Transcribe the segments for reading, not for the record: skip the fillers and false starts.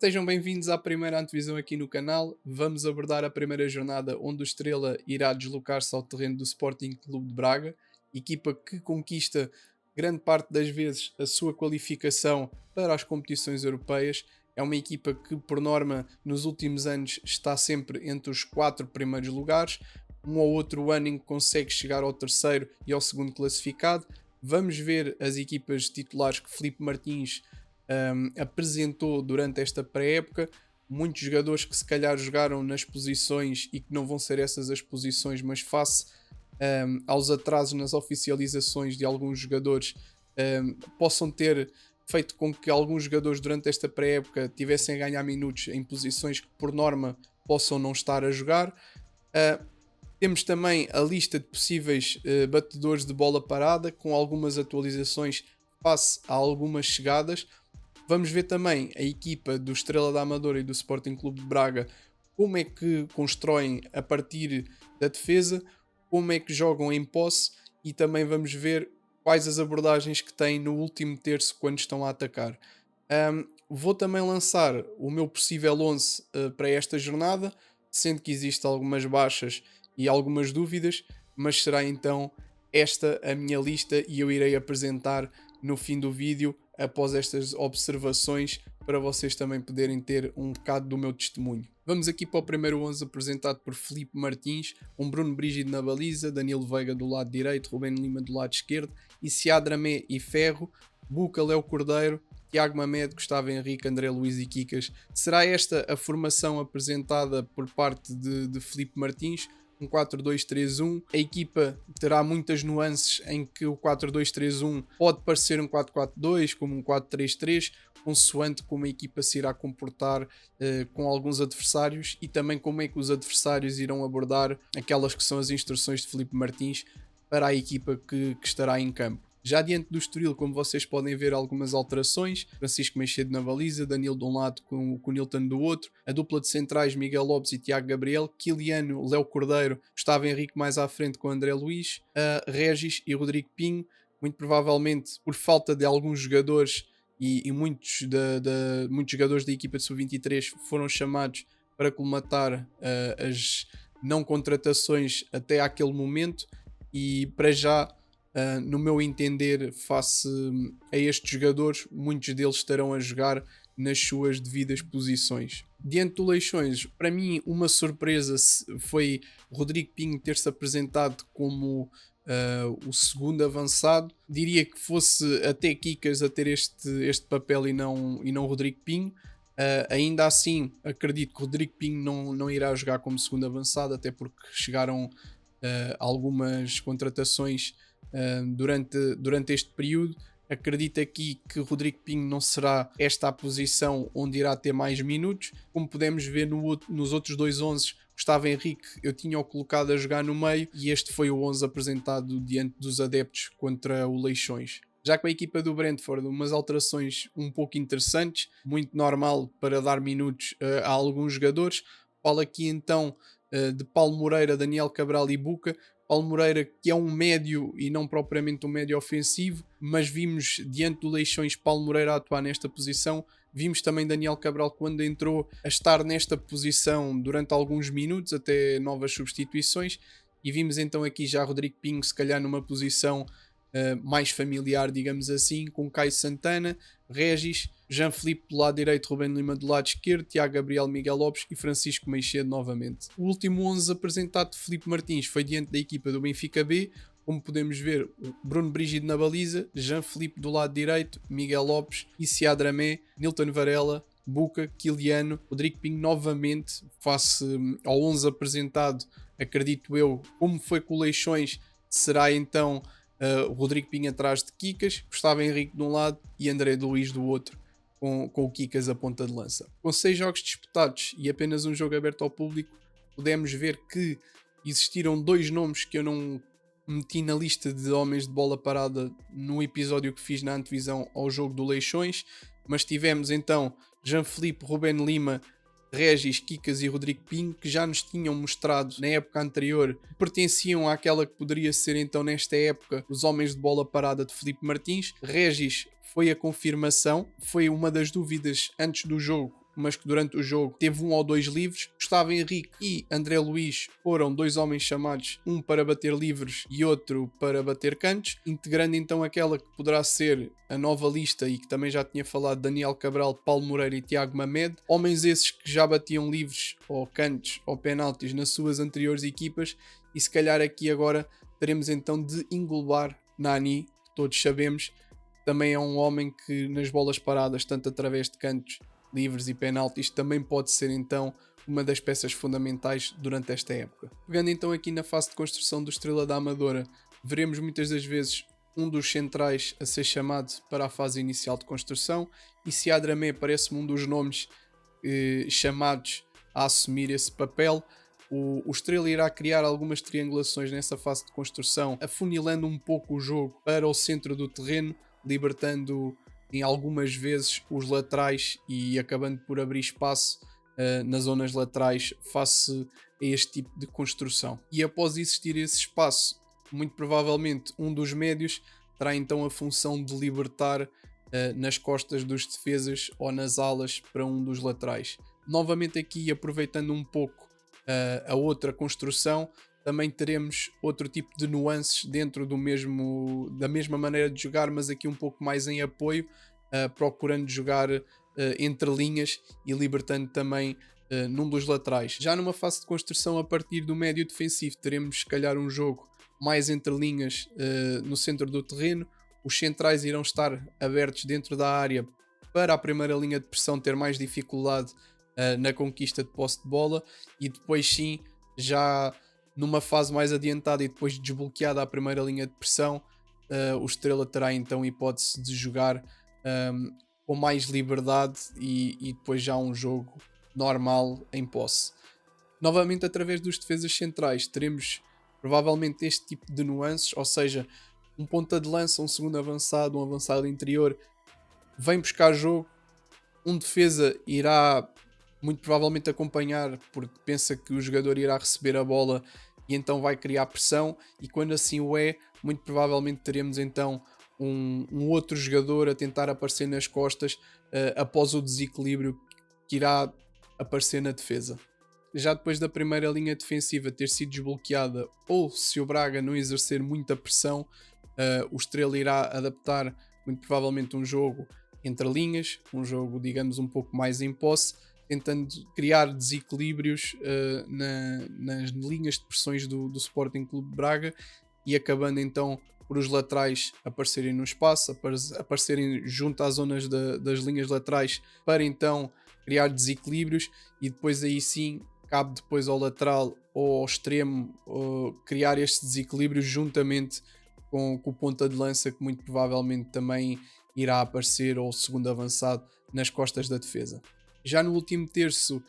Sejam bem-vindos à primeira antevisão aqui no canal. Vamos abordar a primeira jornada onde o Estrela irá deslocar-se ao terreno do Sporting Clube de Braga, equipa que conquista grande parte das vezes a sua qualificação para as competições europeias. É uma equipa que, por norma, nos últimos anos está sempre entre os quatro primeiros lugares, um ou outro ano em que consegue chegar ao terceiro e ao segundo classificado. Vamos ver as equipas titulares que Filipe Martins apresentou durante esta pré-época. Muitos jogadores que se calhar jogaram nas posições e que não vão ser essas as posições, mas face aos atrasos nas oficializações de alguns jogadores, possam ter feito com que alguns jogadores durante esta pré-época tivessem a ganhar minutos em posições que por norma possam não estar a jogar. Temos também a lista de possíveis batedores de bola parada, com algumas atualizações face a algumas chegadas. Vamos ver também a equipa do Estrela da Amadora e do Sporting Clube de Braga, como é que constroem a partir da defesa, como é que jogam em posse, e também vamos ver quais as abordagens que têm no último terço quando estão a atacar. Vou também lançar o meu possível 11 para esta jornada, sendo que existem algumas baixas e algumas dúvidas, mas será então esta a minha lista e eu irei apresentar no fim do vídeo após estas observações para vocês também poderem ter um bocado do meu testemunho. Vamos aqui para o primeiro 11 apresentado por Filipe Martins, com Bruno Brígido na baliza, Danilo Veiga do lado direito, Rubén Lima do lado esquerdo, Isiadramé e Ferro, Buca, Léo Cordeiro, Tiago Mamed, Gustavo Henrique, André Luiz e Kikas. Será esta a formação apresentada por parte de Filipe Martins? Um 4-2-3-1. A equipa terá muitas nuances em que o 4-2-3-1 pode parecer um 4-4-2, como um 4-3-3, consoante como a equipa se irá comportar com alguns adversários e também como é que os adversários irão abordar aquelas que são as instruções de Filipe Martins para a equipa que estará em campo. Já diante do Estoril, como vocês podem ver, algumas alterações. Francisco Meixedo na baliza, Danilo de um lado com o Nilton do outro. A dupla de centrais, Miguel Lopes e Tiago Gabriel. Quiliano, Léo Cordeiro, Gustavo Henrique mais à frente com André Luiz. Regis e Rodrigo Pinho. Muito provavelmente por falta de alguns jogadores e muitos jogadores da equipa de sub-23 foram chamados para colmatar as não contratações até àquele momento. E para já, no meu entender, face a estes jogadores, muitos deles estarão a jogar nas suas devidas posições. Diante do Leixões, para mim uma surpresa foi Rodrigo Pinho ter-se apresentado como o segundo avançado. Diria que fosse até Kikas a ter este papel e não Rodrigo Pinho. Ainda assim, acredito que Rodrigo Pinho não irá jogar como segundo avançado, até porque chegaram algumas contratações durante este período. Acredito aqui que Rodrigo Pinho não será esta a posição onde irá ter mais minutos. Como podemos ver nos outros dois 11, Gustavo Henrique eu tinha-o colocado a jogar no meio e este foi o 11 apresentado diante dos adeptos contra o Leixões. Já com a equipa do Brentford, umas alterações um pouco interessantes, muito normal para dar minutos a alguns jogadores. Falo aqui então de Paulo Moreira, Daniel Cabral e Buca. Paulo Moreira, que é um médio e não propriamente um médio ofensivo, mas vimos diante do Leixões Paulo Moreira a atuar nesta posição. Vimos também Daniel Cabral, quando entrou, a estar nesta posição durante alguns minutos, até novas substituições. E vimos então aqui já Rodrigo Pinho, se calhar numa posição mais familiar, digamos assim, com Caio Santana, Regis, Jean Filipe do lado direito, Rubén Lima do lado esquerdo, Tiago Gabriel, Miguel Lopes e Francisco Meixedo novamente. O último 11 apresentado de Filipe Martins foi diante da equipa do Benfica B. Como podemos ver, Bruno Brígido na baliza, Jean Filipe do lado direito, Miguel Lopes, Isiadramé, Nilton Varela, Buca, Quiliano, Rodrigo Pinho novamente, face ao 11 apresentado. Acredito eu, como foi com o Leixões, será então o Rodrigo Pinho atrás de Kikas, Gustavo Henrique de um lado e André Luiz do outro, com o Kikas a ponta de lança. Com 6 jogos disputados e apenas um jogo aberto ao público, podemos ver que existiram 2 nomes que eu não meti na lista de homens de bola parada no episódio que fiz na antevisão ao jogo do Leixões, mas tivemos então Jean Filipe, Rubén Lima, Regis, Kikas e Rodrigo Pinho, que já nos tinham mostrado na época anterior que pertenciam àquela que poderia ser então nesta época os homens de bola parada de Filipe Martins. Regis foi a confirmação, foi uma das dúvidas antes do jogo mas que durante o jogo teve um ou dois livres. Gustavo Henrique e André Luiz foram dois homens chamados, um para bater livres e outro para bater cantos, integrando então aquela que poderá ser a nova lista e que também já tinha falado, Daniel Cabral, Paulo Moreira e Tiago Mamed. Homens esses que já batiam livres ou cantos ou penaltis nas suas anteriores equipas, e se calhar aqui agora teremos então de englobar Nani, que todos sabemos também é um homem que nas bolas paradas, tanto através de cantos livres e penaltis, também pode ser então uma das peças fundamentais durante esta época. Pegando então aqui na fase de construção do Estrela da Amadora, veremos muitas das vezes um dos centrais a ser chamado para a fase inicial de construção, e Siad Ramé parece-me um dos nomes chamados a assumir esse papel. O Estrela irá criar algumas triangulações nessa fase de construção, afunilando um pouco o jogo para o centro do terreno, libertando em algumas vezes os laterais e acabando por abrir espaço nas zonas laterais face a este tipo de construção. E após existir esse espaço, muito provavelmente um dos médios terá então a função de libertar nas costas dos defesas ou nas alas para um dos laterais. Novamente aqui, aproveitando um pouco a outra construção, também teremos outro tipo de nuances dentro da mesma maneira de jogar, mas aqui um pouco mais em apoio, procurando jogar entre linhas e libertando também num dos laterais. Já numa fase de construção a partir do médio defensivo, teremos se calhar um jogo mais entre linhas no centro do terreno. Os centrais irão estar abertos dentro da área para a primeira linha de pressão ter mais dificuldade na conquista de posse de bola, e depois sim, já numa fase mais adiantada e depois desbloqueada a primeira linha de pressão, o Estrela terá então hipótese de jogar com mais liberdade e depois já um jogo normal em posse. Novamente, através dos defesas centrais, teremos provavelmente este tipo de nuances, ou seja, um ponta de lança, um segundo avançado, um avançado interior, vem buscar jogo, um defesa irá muito provavelmente acompanhar porque pensa que o jogador irá receber a bola e então vai criar pressão, e quando assim o é, muito provavelmente teremos então um outro jogador a tentar aparecer nas costas após o desequilíbrio que irá aparecer na defesa. Já depois da primeira linha defensiva ter sido desbloqueada, ou se o Braga não exercer muita pressão, o Estrela irá adaptar muito provavelmente um jogo entre linhas, um jogo digamos um pouco mais em posse, tentando criar desequilíbrios nas linhas de pressões do Sporting Clube de Braga, e acabando então por os laterais aparecerem no espaço, aparecerem junto às zonas das linhas laterais para então criar desequilíbrios, e depois aí sim cabe depois ao lateral ou ao extremo criar estes desequilíbrios juntamente com o ponta de lança, que muito provavelmente também irá aparecer, ou o segundo avançado, nas costas da defesa. Já no último terço,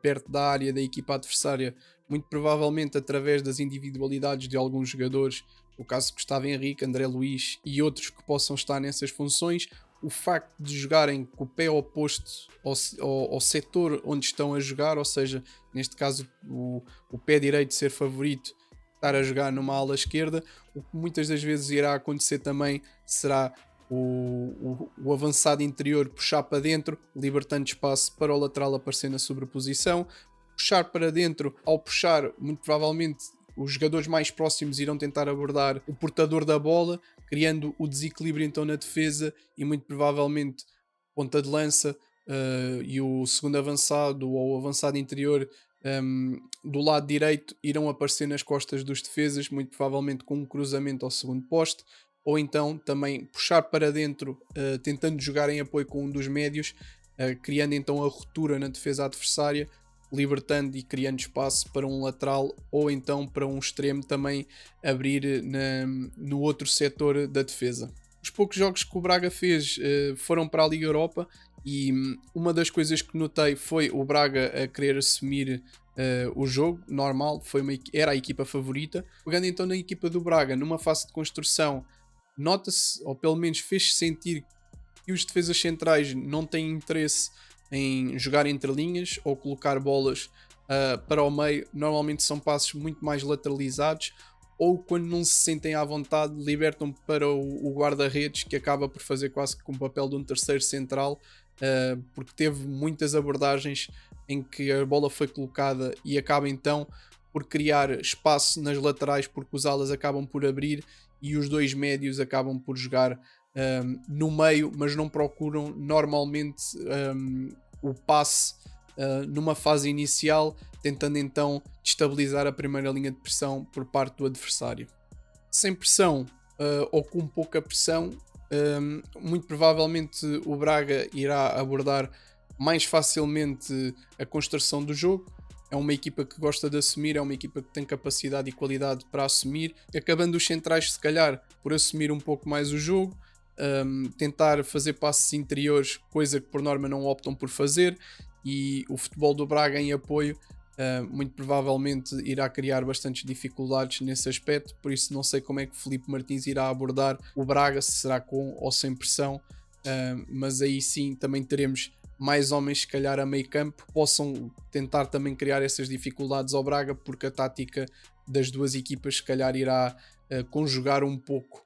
perto da área da equipa adversária, muito provavelmente através das individualidades de alguns jogadores, o caso de Gustavo Henrique, André Luiz e outros que possam estar nessas funções, o facto de jogarem com o pé oposto ao setor onde estão a jogar, ou seja, neste caso o pé direito ser favorito, estar a jogar numa ala esquerda, o que muitas das vezes irá acontecer também será o avançado interior puxar para dentro, libertando espaço para o lateral aparecer na sobreposição, puxar para dentro. Ao puxar, muito provavelmente os jogadores mais próximos irão tentar abordar o portador da bola, criando o desequilíbrio então na defesa, e muito provavelmente ponta de lança e o segundo avançado ou o avançado interior do lado direito irão aparecer nas costas dos defesas, muito provavelmente com um cruzamento ao segundo poste, ou então também puxar para dentro, tentando jogar em apoio com um dos médios, criando então a ruptura na defesa adversária, libertando e criando espaço para um lateral ou então para um extremo também abrir no outro setor da defesa. Os poucos jogos que o Braga fez foram para a Liga Europa, e uma das coisas que notei foi o Braga a querer assumir o jogo normal, era a equipa favorita. Pegando então na equipa do Braga, numa fase de construção, nota-se, ou pelo menos fez-se sentir, que os defesas centrais não têm interesse em jogar entre linhas ou colocar bolas para o meio. Normalmente são passos muito mais lateralizados, ou quando não se sentem à vontade libertam para o guarda-redes, que acaba por fazer quase que com o papel de um terceiro central, porque teve muitas abordagens em que a bola foi colocada e acaba então por criar espaço nas laterais, porque os alas acabam por abrir e os dois médios acabam por jogar no meio, mas não procuram normalmente o passe numa fase inicial, tentando então destabilizar a primeira linha de pressão por parte do adversário. Sem pressão ou com pouca pressão, muito provavelmente o Braga irá abordar mais facilmente a construção do jogo. É uma equipa que gosta de assumir, é uma equipa que tem capacidade e qualidade para assumir, acabando os centrais, se calhar, por assumir um pouco mais o jogo, tentar fazer passes interiores, coisa que por norma não optam por fazer, e o futebol do Braga em apoio muito provavelmente irá criar bastantes dificuldades nesse aspecto, por isso não sei como é que Filipe Martins irá abordar o Braga, se será com ou sem pressão, mas aí sim também teremos mais homens se calhar a meio campo, possam tentar também criar essas dificuldades ao Braga, porque a tática das duas equipas se calhar irá conjugar um pouco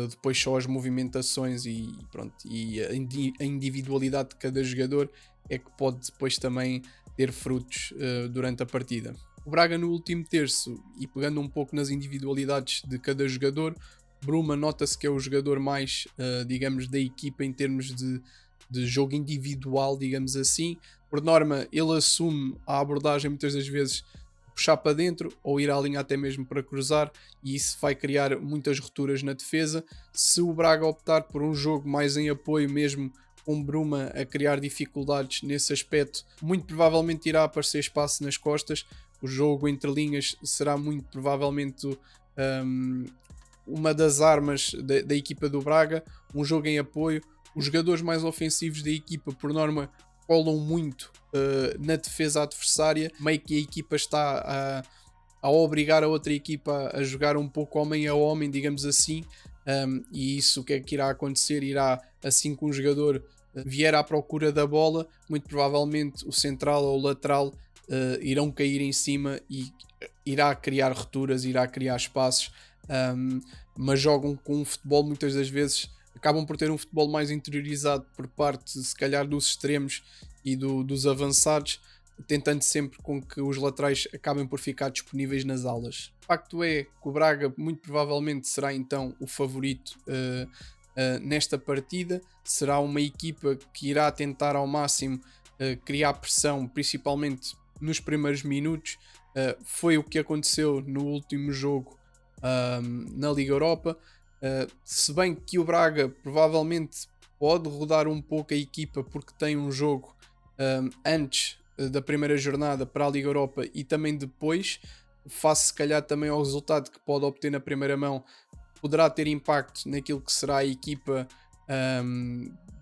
depois só as movimentações e pronto, e a individualidade de cada jogador é que pode depois também ter frutos durante a partida. O Braga no último terço, e pegando um pouco nas individualidades de cada jogador, Bruma nota-se que é o jogador mais, digamos, da equipa em termos de jogo individual, digamos assim. Por norma, ele assume a abordagem muitas das vezes puxar para dentro ou ir à linha até mesmo para cruzar, e isso vai criar muitas rupturas na defesa. Se o Braga optar por um jogo mais em apoio mesmo, com Bruma a criar dificuldades nesse aspecto, muito provavelmente irá aparecer espaço nas costas. O jogo entre linhas será muito provavelmente uma das armas da equipa do Braga, um jogo em apoio. Os jogadores mais ofensivos da equipa, por norma, colam muito na defesa adversária, meio que a equipa está a obrigar a outra equipa a jogar um pouco homem a homem, digamos assim, e isso o que é que irá acontecer? Irá, assim que um jogador vier à procura da bola, muito provavelmente o central ou o lateral irão cair em cima e irá criar rupturas, irá criar espaços, mas jogam com um futebol muitas das vezes, acabam por ter um futebol mais interiorizado por parte, se calhar, dos extremos e dos avançados, tentando sempre com que os laterais acabem por ficar disponíveis nas alas. O facto é que o Braga muito provavelmente será então o favorito nesta partida. Será uma equipa que irá tentar ao máximo criar pressão, principalmente nos primeiros minutos. Foi o que aconteceu no último jogo na Liga Europa. Se bem que o Braga provavelmente pode rodar um pouco a equipa, porque tem um jogo antes da primeira jornada para a Liga Europa e também depois, face se calhar também ao resultado que pode obter na primeira mão, poderá ter impacto naquilo que será a equipa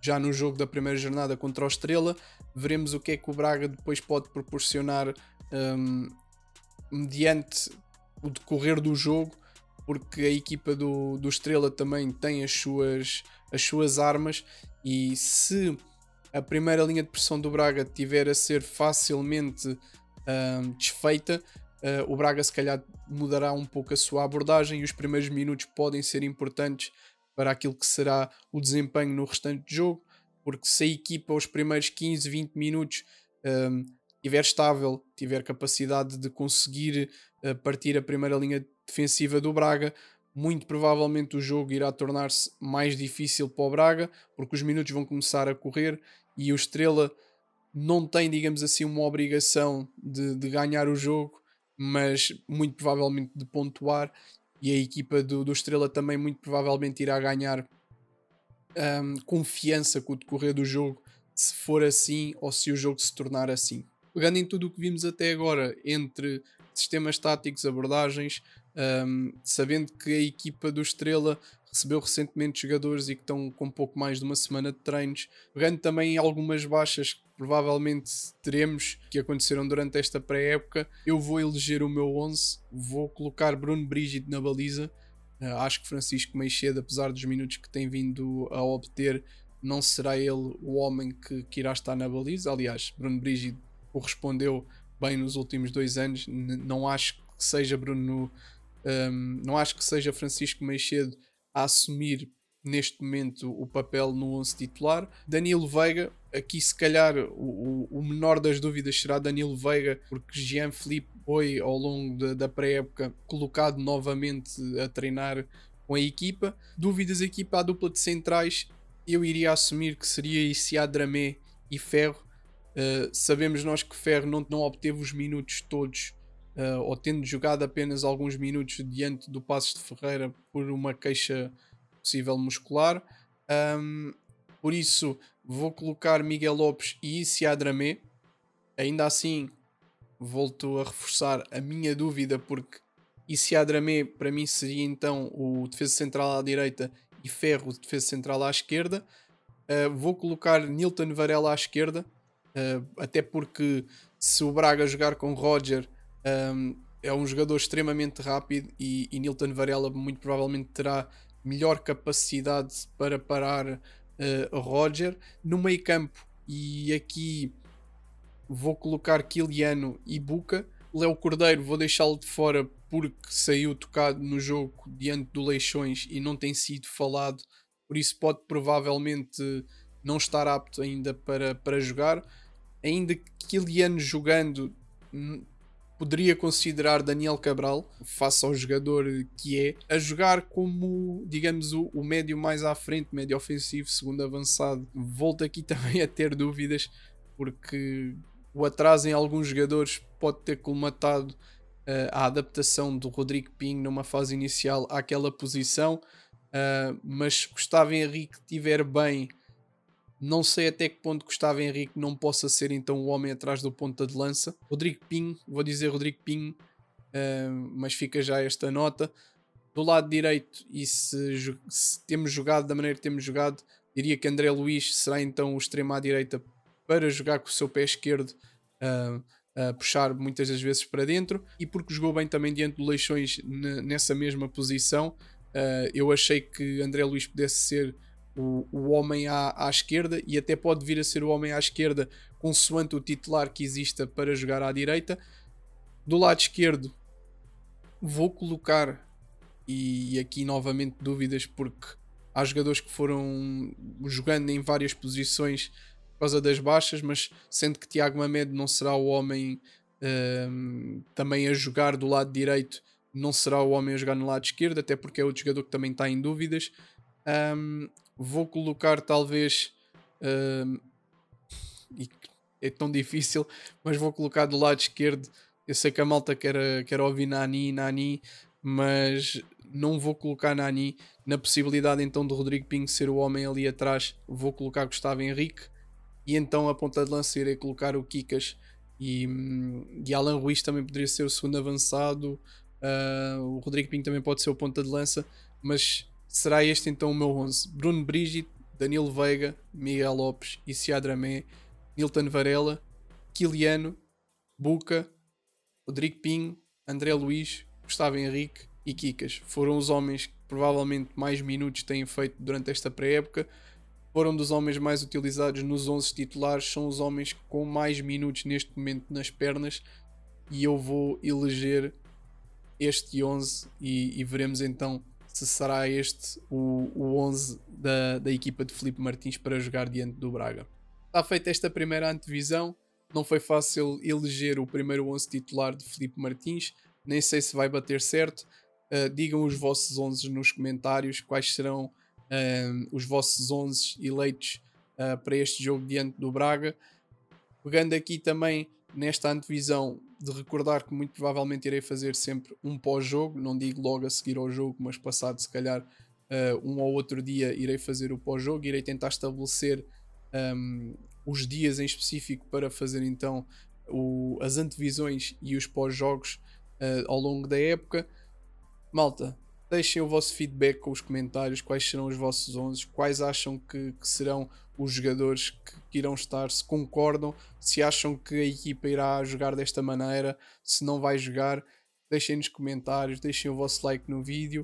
já no jogo da primeira jornada contra o Estrela. Veremos o que é que o Braga depois pode proporcionar mediante o decorrer do jogo, porque a equipa do Estrela também tem as suas armas, e se a primeira linha de pressão do Braga tiver a ser facilmente desfeita, o Braga se calhar mudará um pouco a sua abordagem e os primeiros minutos podem ser importantes para aquilo que será o desempenho no restante do jogo, porque se a equipa os primeiros 15, 20 minutos estiver estável, tiver capacidade de conseguir partir a primeira linha defensiva do Braga, muito provavelmente o jogo irá tornar-se mais difícil para o Braga, porque os minutos vão começar a correr e o Estrela não tem, digamos assim, uma obrigação de ganhar o jogo, mas muito provavelmente de pontuar, e a equipa do Estrela também muito provavelmente irá ganhar confiança com o decorrer do jogo, se for assim ou se o jogo se tornar assim. Pegando em tudo o que vimos até agora, entre sistemas táticos, abordagens, sabendo que a equipa do Estrela recebeu recentemente jogadores e que estão com pouco mais de uma semana de treinos, pegando também em algumas baixas que provavelmente teremos, que aconteceram durante esta pré-época, eu vou eleger o meu 11, vou colocar Bruno Brígido na baliza. Acho que Francisco Meixedo, apesar dos minutos que tem vindo a obter, não será ele o homem que irá estar na baliza. Aliás, Bruno Brígido correspondeu bem nos últimos 2 anos. Não acho que seja não acho que seja Francisco Meixedo a assumir neste momento o papel no 11 titular. Danilo Veiga aqui se calhar o menor das dúvidas será Danilo Veiga, porque Jean-Philippe foi ao longo da pré-época colocado novamente a treinar com a equipa. Dúvidas aqui para a dupla de centrais, eu iria assumir que seria Issa Dramé e Ferro. Sabemos nós que Ferro não obteve os minutos todos, ou tendo jogado apenas alguns minutos diante do Passos de Ferreira por uma queixa possível muscular. Um, por isso vou colocar Miguel Lopes e Issa Dramé. Ainda assim, volto a reforçar a minha dúvida, porque Issa Dramé para mim seria então o defesa central à direita e Ferro o defesa central à esquerda. Vou colocar Nilton Varela à esquerda, até porque se o Braga jogar com Roger, é um jogador extremamente rápido e Nilton Varela muito provavelmente terá melhor capacidade para parar Roger. No meio campo, e aqui vou colocar Kiliano e Buca. Léo Cordeiro vou deixá-lo de fora porque saiu tocado no jogo diante do Leixões e não tem sido falado, por isso pode provavelmente não estar apto ainda para jogar. Ainda que Kiliano jogando, hum, poderia considerar Daniel Cabral, face ao jogador que é, a jogar como, digamos, o médio mais à frente, médio ofensivo, segundo avançado. Volto aqui também a ter dúvidas, porque o atraso em alguns jogadores pode ter colmatado a adaptação do Rodrigo Pinho numa fase inicial àquela posição, mas se Gustavo Henrique estiver bem, não sei até que ponto Gustavo Henrique não possa ser então o homem atrás do ponta de lança. Rodrigo Pinho, vou dizer Rodrigo Pinho, mas fica já esta nota. Do lado direito, e se temos jogado da maneira que temos jogado, diria que André Luiz será então o extremo à direita para jogar com o seu pé esquerdo, a puxar muitas das vezes para dentro, e porque jogou bem também diante do Leixões nessa mesma posição, eu achei que André Luiz pudesse ser o homem à esquerda, e até pode vir a ser o homem à esquerda consoante o titular que exista para jogar à direita. Do lado esquerdo vou colocar, e aqui novamente dúvidas, porque há jogadores que foram jogando em várias posições por causa das baixas, mas sendo que Tiago Mamed não será o homem também a jogar do lado direito, não será o homem a jogar no lado esquerdo, até porque é outro jogador que também está em dúvidas. Ahm, Vou colocar talvez, ahm, e é tão difícil, mas vou colocar do lado esquerdo. Eu sei que a malta quer ouvir Nani, mas não vou colocar Nani. Na possibilidade então de Rodrigo Pinho ser o homem ali atrás, vou colocar Gustavo Henrique. E então a ponta de lança irei colocar o Kikas e Alan Ruiz também poderia ser o segundo avançado. O Rodrigo Pinho também pode ser o ponta de lança, mas será este então o meu 11: Bruno Brigid, Danilo Veiga, Miguel Lopes, Issa Dramé, Nilton Varela, Kiliano, Buca, Rodrigo Pinho, André Luiz, Gustavo Henrique e Kikas. Foram os homens que provavelmente mais minutos têm feito durante esta pré-época. Foram dos homens mais utilizados nos 11 titulares. São os homens com mais minutos neste momento nas pernas. E eu vou eleger este 11 e veremos então se será este o 11 da equipa de Filipe Martins para jogar diante do Braga. Está feita esta primeira antevisão. Não foi fácil eleger o primeiro 11 titular de Filipe Martins. Nem sei se vai bater certo. Digam os vossos 11 nos comentários. Quais serão os vossos 11 eleitos para este jogo diante do Braga. Pegando aqui também nesta antevisão, de recordar que muito provavelmente irei fazer sempre um pós-jogo. Não digo logo a seguir ao jogo, mas passado se calhar um ou outro dia irei fazer o pós-jogo. Irei tentar estabelecer os dias em específico para fazer então as antevisões e os pós-jogos ao longo da época. Malta, deixem o vosso feedback com os comentários, quais serão os vossos 11, quais acham que serão os jogadores que irão estar, se concordam, se acham que a equipa irá jogar desta maneira, se não vai jogar. Deixem nos comentários, deixem o vosso like no vídeo,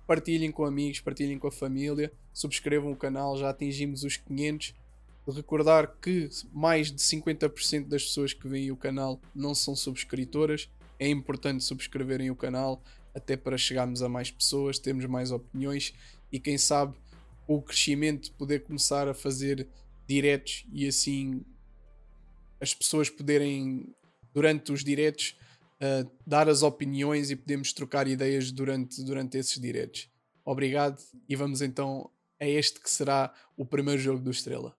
partilhem com amigos, partilhem com a família, subscrevam o canal, já atingimos os 500. Recordar que mais de 50% das pessoas que veem o canal não são subscritoras. É importante subscreverem o canal, até para chegarmos a mais pessoas, termos mais opiniões e quem sabe com o crescimento poder começar a fazer diretos e assim as pessoas poderem, durante os diretos, dar as opiniões e podemos trocar ideias durante esses diretos. Obrigado e vamos então a este que será o primeiro jogo do Estrela.